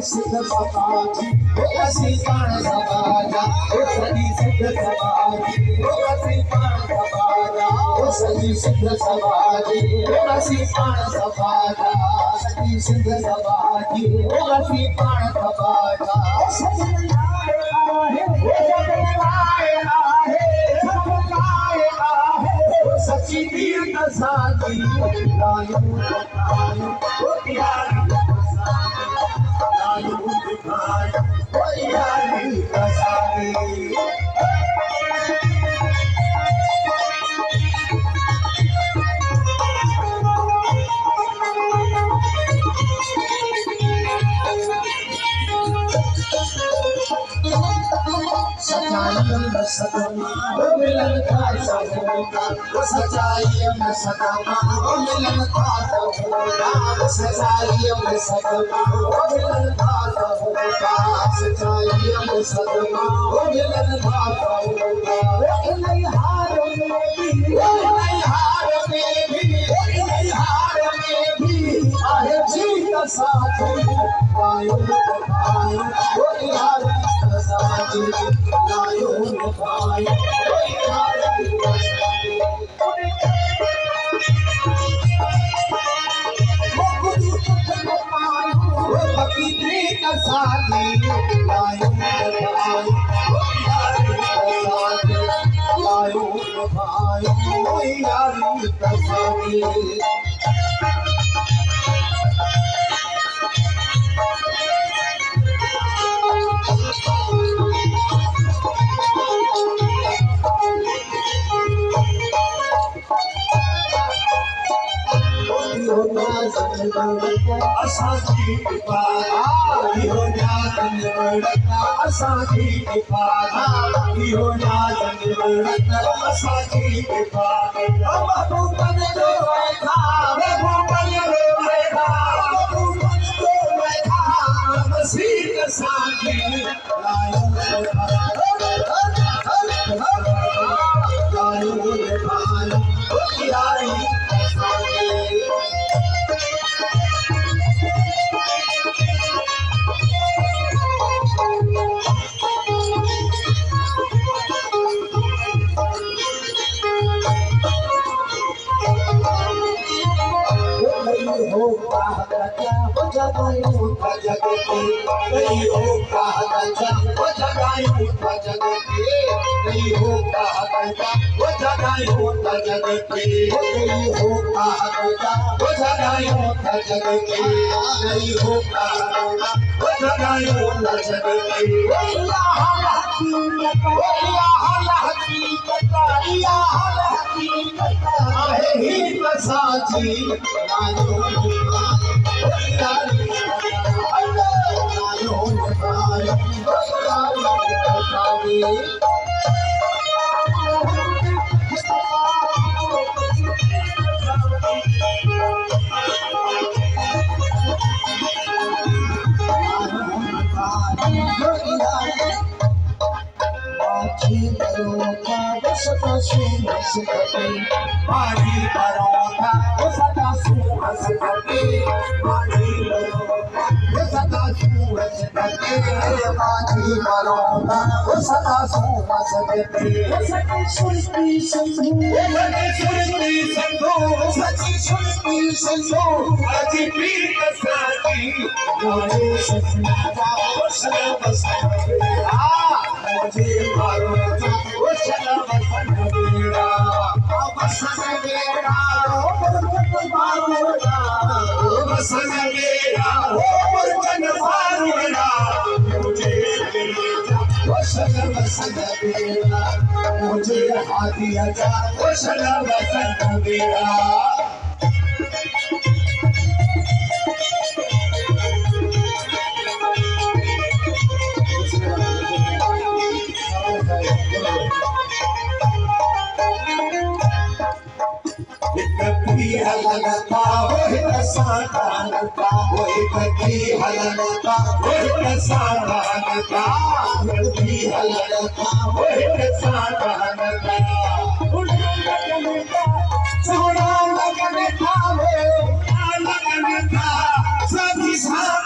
सिद्ध समाधि ओसी पाण समाजा ओसी सिद्ध समाधि ओसी पाण समाजा ओसी सिद्ध समाधि ओसी पाण समाजा ओसी सिद्ध समाधि ओसी पाण समाजा सजनाए आहे सजनाए आहे सच्ची तीर्थ साधी लायो ओ प्यारी मिलन का सच्चाई में सदमा मिलन का सच्चाई में सदमा मिलन का सच्चाई में सदमा मिलन का नहीं हार में भी आहे जीत साथ वायु वो यार साथी लायो भाई असांजी इहो असांजी इहो असांजी मुझे हादिया जा वो शलम संगीरा हलनता वही सानता वही कटी हलनता वही सानता कटी हलनता वही सानता